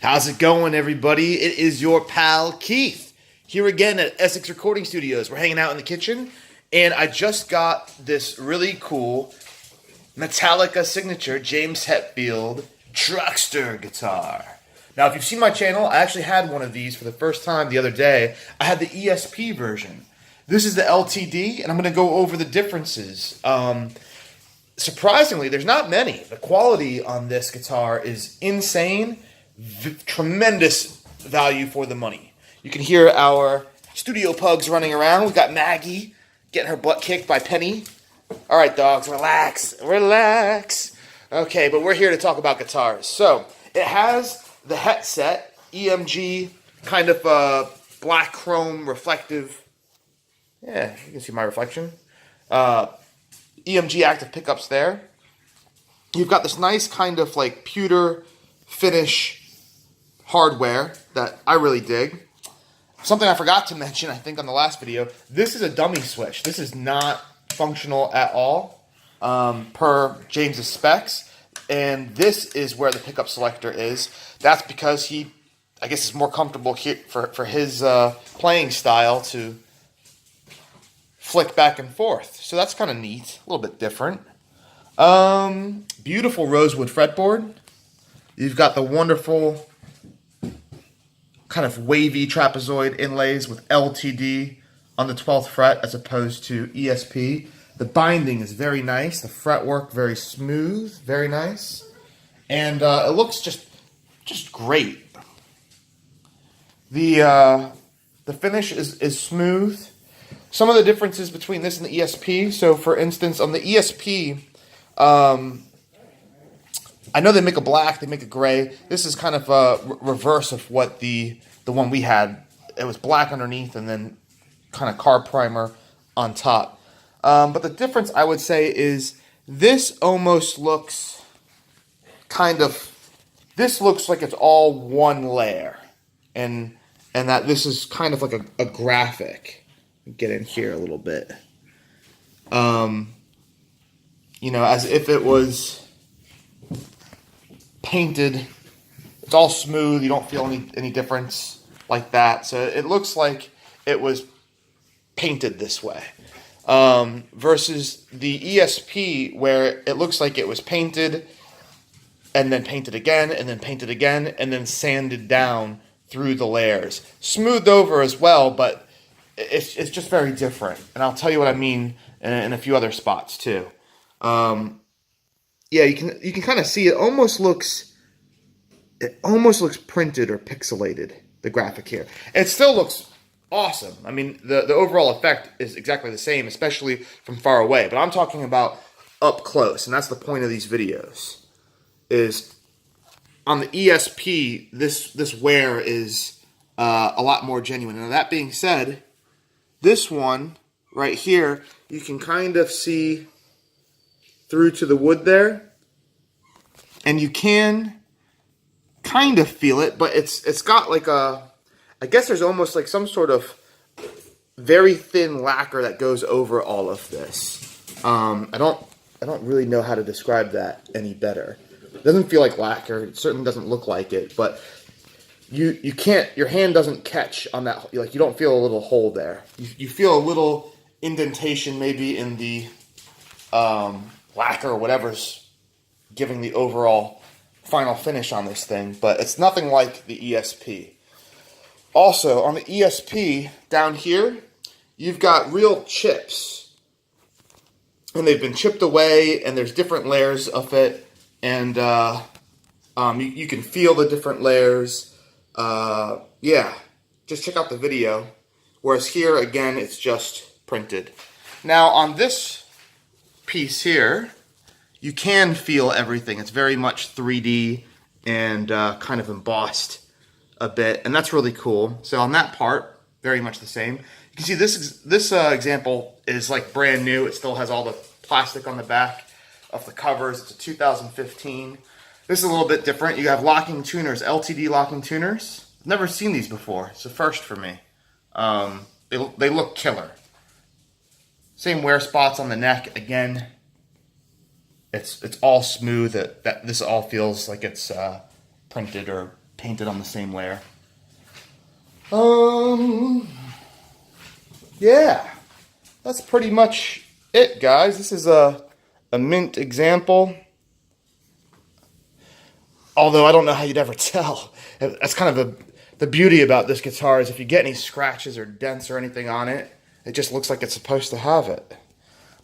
How's it going, everybody? It is your pal Keith here again at Essex Recording Studios. We're hanging out in the kitchen, and I just got this really cool Metallica signature James Hetfield Truckster guitar. Now, if you've seen my channel, I actually had one of these for the first time the other day. I had the ESP version. This is the LTD, and I'm going to go over the differences. Surprisingly, there's not many. The quality on this guitar is insane. Tremendous value for the money. You can hear our studio pugs running around. We've got Maggie getting her butt kicked by Penny. All right, dogs, relax. Relax. Okay, but we're here to talk about guitars. So, it has the Het set, EMG, kind of black chrome reflective. Yeah, you can see my reflection. EMG active pickups there. You've got this nice kind of like pewter finish hardware that I really dig. Something I forgot to mention, I think, on the last video, this is a dummy switch. This is not functional at all per James's specs. And this is where the pickup selector is. That's because he, I guess, is more comfortable here for his playing style to flick back and forth. So that's kind of neat, a little bit different. Beautiful rosewood fretboard. You've got the wonderful kind of wavy trapezoid inlays with LTD on the 12th fret as opposed to ESP. The binding is very nice. The fretwork very smooth, very nice, and it looks just great. The finish is smooth. Some of the differences between this and the ESP. So, for instance, on the ESP, I know they make a black, they make a gray. This is kind of a reverse of what the one we had. It was black underneath and then kind of car primer on top. But the difference, I would say, is this almost looks this looks like it's all one layer. And that this is kind of like a graphic. Get in here a little bit. You know, as if it was painted. It's all smooth. You don't feel any difference like that. So it looks like it was painted this way. Versus the ESP, where it looks like it was painted and then painted again and then painted again and then sanded down through the layers. Smoothed over as well, but it's just very different. And I'll tell you what I mean in a few other spots too. Yeah, you can kind of see it almost looks printed or pixelated, the graphic here. It still looks awesome. I mean, the overall effect is exactly the same, especially from far away. But I'm talking about up close, and that's the point of these videos. Is on the ESP, this wear is a lot more genuine. Now, that being said, this one right here, you can kind of see through to the wood there, and you can kind of feel it, but it's got like I guess there's almost like some sort of very thin lacquer that goes over all of this. I don't really know how to describe that any better. It doesn't feel like lacquer. It certainly doesn't look like it, but you can't, your hand doesn't catch on that, like you don't feel a little hole there. You feel a little indentation maybe in the lacquer or whatever's giving the overall final finish on this thing, but it's nothing like the ESP. Also, on the ESP, down here, you've got real chips. And they've been chipped away, and there's different layers of it, and you can feel the different layers. Yeah, just check out the video. Whereas here, again, it's just printed. Now, on this piece here, you can feel everything. It's very much 3D and kind of embossed a bit, and that's really cool. So on that part, very much the same. You can see this example is like brand new. It still has all the plastic on the back of the covers. It's a 2015. This is a little bit different. You have locking tuners, LTD locking tuners. I've never seen these before. It's a first for me. They look killer. Same wear spots on the neck. Again, it's all smooth. That this all feels like it's printed or painted on the same layer. Yeah, that's pretty much it, guys. This is a mint example. Although I don't know how you'd ever tell. That's kind of the beauty about this guitar, is if you get any scratches or dents or anything on it, it just looks like it's supposed to have it.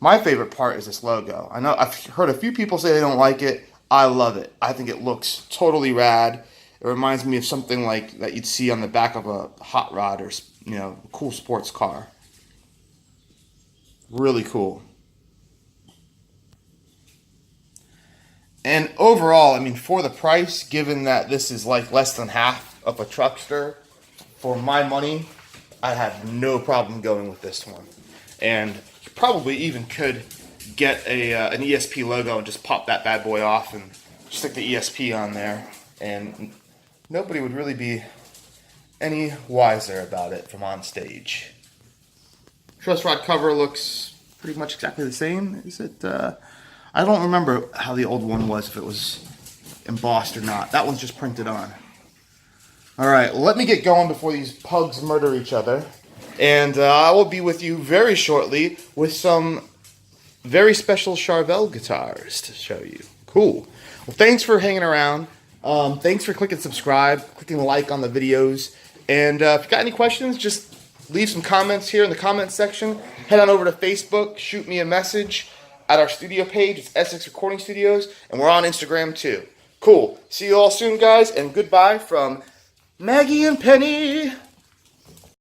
My favorite part is this logo. I know I've heard a few people say they don't like it. I love it. I think it looks totally rad. It reminds me of something like that you'd see on the back of a hot rod or, you know, a cool sports car. Really cool. And overall, I mean, for the price, given that this is like less than half of a Truckster, for my money, I have no problem going with this one. And you probably even could get an ESP logo and just pop that bad boy off and stick the ESP on there, and nobody would really be any wiser about it from on stage. Truss rod cover looks pretty much exactly the same. Is it? I don't remember how the old one was, if it was embossed or not. That one's just printed on. Alright, let me get going before these pugs murder each other. And I will be with you very shortly with some very special Charvel guitars to show you. Cool. Well, thanks for hanging around. Thanks for clicking subscribe, clicking like on the videos. And if you got any questions, just leave some comments here in the comments section. Head on over to Facebook, shoot me a message at our studio page. It's Essex Recording Studios, and we're on Instagram too. Cool. See you all soon, guys, and goodbye from Maggie and Penny.